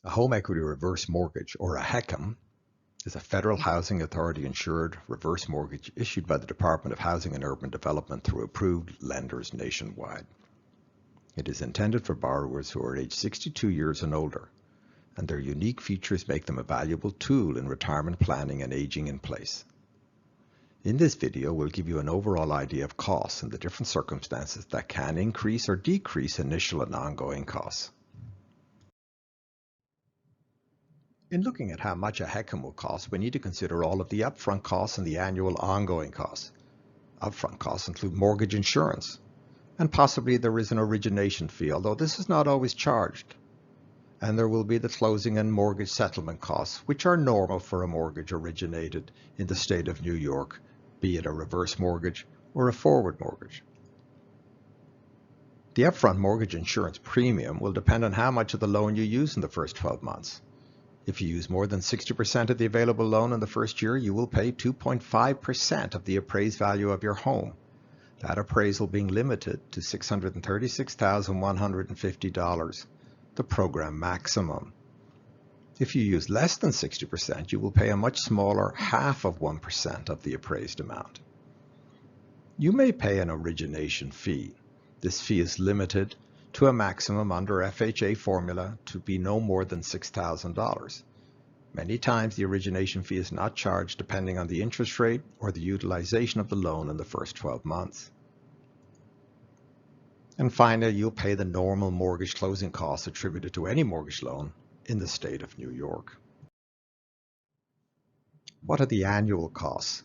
A home equity reverse mortgage, or a HECM, is a Federal Housing Authority insured reverse mortgage issued by the Department of Housing and Urban Development through approved lenders nationwide. It is intended for borrowers who are age 62 years and older, and their unique features make them a valuable tool in retirement planning and aging in place. In this video, we'll give you an overall idea of costs and the different circumstances that can increase or decrease initial and ongoing costs. In looking at how much a HECM will cost, we need to consider all of the upfront costs and the annual ongoing costs. Upfront costs include mortgage insurance, and possibly there is an origination fee, although this is not always charged. And there will be the closing and mortgage settlement costs, which are normal for a mortgage originated in the state of New York, be it a reverse mortgage or a forward mortgage. The upfront mortgage insurance premium will depend on how much of the loan you use in the first 12 months. If you use more than 60% of the available loan in the first year, you will pay 2.5% of the appraised value of your home. That appraisal being limited to $636,150, the program maximum. If you use less than 60%, you will pay a much smaller half of 1% of the appraised amount. You may pay an origination fee. This fee is limited to a maximum under FHA formula to be no more than $6,000. Many times the origination fee is not charged depending on the interest rate or the utilization of the loan in the first 12 months. And finally, you'll pay the normal mortgage closing costs attributed to any mortgage loan in the state of New York. What are the annual costs?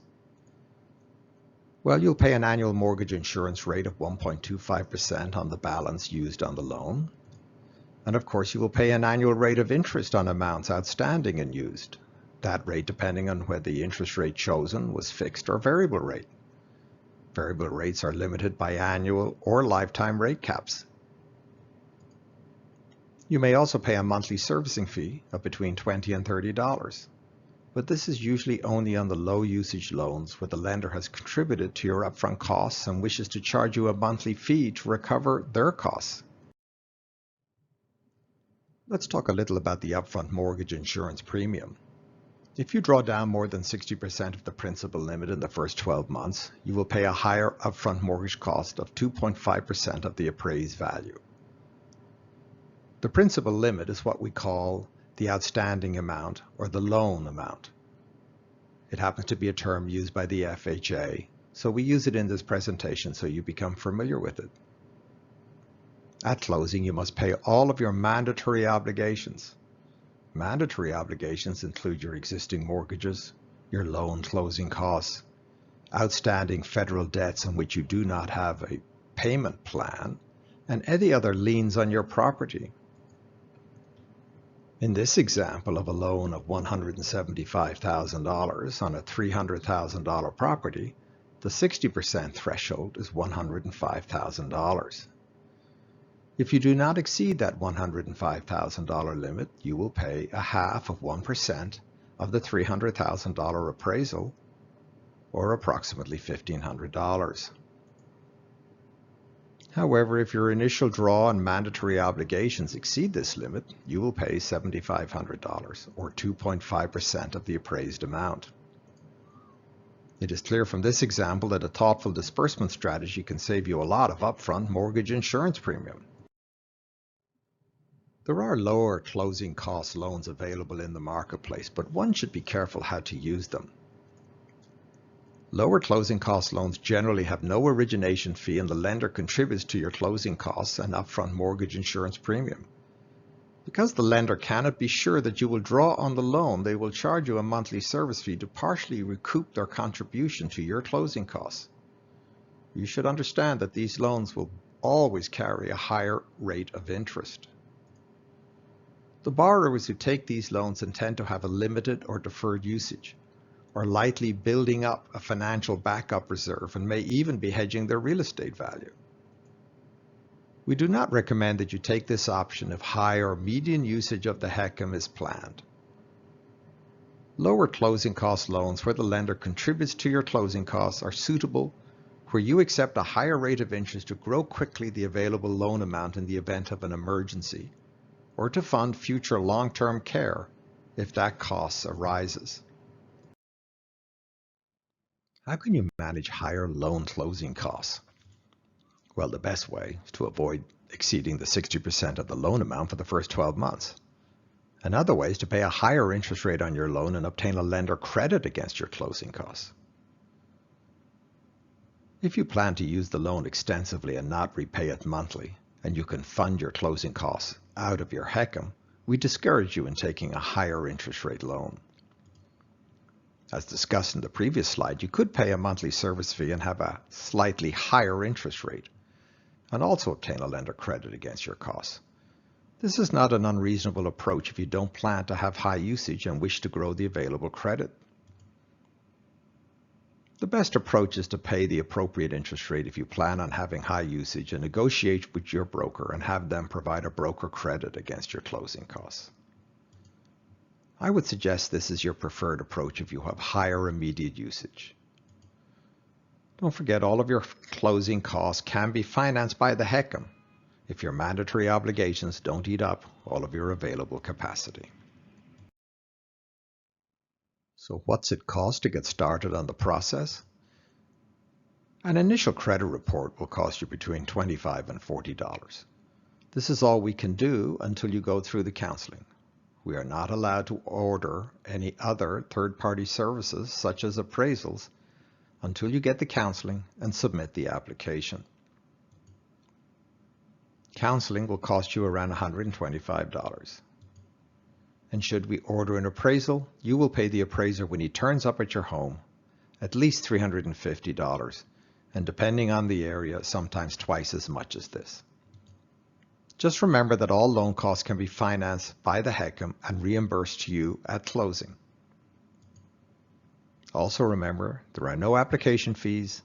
Well, you'll pay an annual mortgage insurance rate of 1.25% on the balance used on the loan. And of course, you will pay an annual rate of interest on amounts outstanding and used. That rate depending on whether the interest rate chosen was fixed or variable rate. Variable rates are limited by annual or lifetime rate caps. You may also pay a monthly servicing fee of between $20 and $30. But this is usually only on the low usage loans where the lender has contributed to your upfront costs and wishes to charge you a monthly fee to recover their costs. Let's talk a little about the upfront mortgage insurance premium. If you draw down more than 60% of the principal limit in the first 12 months, you will pay a higher upfront mortgage cost of 2.5% of the appraised value. The principal limit is what we call the outstanding amount or the loan amount. It happens to be a term used by the FHA, so we use it in this presentation so you become familiar with it. At closing, you must pay all of your mandatory obligations. Mandatory obligations include your existing mortgages, your loan closing costs, outstanding federal debts on which you do not have a payment plan, and any other liens on your property. In this example of a loan of $175,000 on a $300,000 property, the 60% threshold is $105,000. If you do not exceed that $105,000 limit, you will pay a half of 1% of the $300,000 appraisal, or approximately $1,500. However, if your initial draw and mandatory obligations exceed this limit, you will pay $7,500, or 2.5% of the appraised amount. It is clear from this example that a thoughtful disbursement strategy can save you a lot of upfront mortgage insurance premium. There are lower closing cost loans available in the marketplace, but one should be careful how to use them. Lower closing cost loans generally have no origination fee and the lender contributes to your closing costs and upfront mortgage insurance premium. Because the lender cannot be sure that you will draw on the loan, they will charge you a monthly service fee to partially recoup their contribution to your closing costs. You should understand that these loans will always carry a higher rate of interest. The borrowers who take these loans intend to have a limited or deferred usage, or likely building up a financial backup reserve and may even be hedging their real estate value. We do not recommend that you take this option if high or median usage of the HECM is planned. Lower closing cost loans where the lender contributes to your closing costs are suitable where you accept a higher rate of interest to grow quickly the available loan amount in the event of an emergency, or to fund future long-term care if that cost arises. How can you manage higher loan closing costs? Well, the best way is to avoid exceeding the 60% of the loan amount for the first 12 months. Another way is to pay a higher interest rate on your loan and obtain a lender credit against your closing costs. If you plan to use the loan extensively and not repay it monthly, and you can fund your closing costs out of your HECM, we discourage you in taking a higher interest rate loan. As discussed in the previous slide, you could pay a monthly service fee and have a slightly higher interest rate, and also obtain a lender credit against your costs. This is not an unreasonable approach if you don't plan to have high usage and wish to grow the available credit. The best approach is to pay the appropriate interest rate if you plan on having high usage and negotiate with your broker and have them provide a broker credit against your closing costs. I would suggest this is your preferred approach if you have higher immediate usage. Don't forget, all of your closing costs can be financed by the HECM if your mandatory obligations don't eat up all of your available capacity. So what's it cost to get started on the process? An initial credit report will cost you between $25 and $40. This is all we can do until you go through the counseling. We are not allowed to order any other third-party services, such as appraisals, until you get the counseling and submit the application. Counseling will cost you around $125. And should we order an appraisal, you will pay the appraiser when he turns up at your home, at least $350, and depending on the area, sometimes twice as much as this. Just remember that all loan costs can be financed by the HECM and reimbursed to you at closing. Also remember, there are no application fees,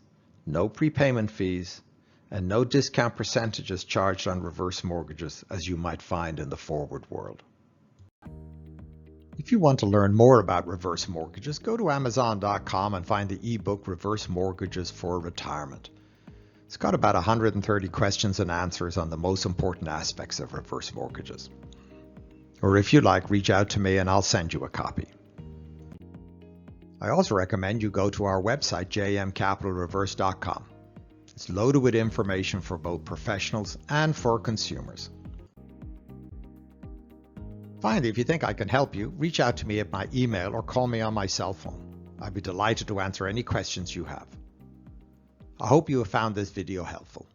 no prepayment fees, and no discount percentages charged on reverse mortgages as you might find in the forward world. If you want to learn more about reverse mortgages, go to Amazon.com and find the ebook Reverse Mortgages for Retirement. It's got about 130 questions and answers on the most important aspects of reverse mortgages. Or if you like, reach out to me and I'll send you a copy. I also recommend you go to our website, jmcapitalreverse.com. It's loaded with information for both professionals and for consumers. Finally, if you think I can help you, reach out to me at my email or call me on my cell phone. I'd be delighted to answer any questions you have. I hope you have found this video helpful.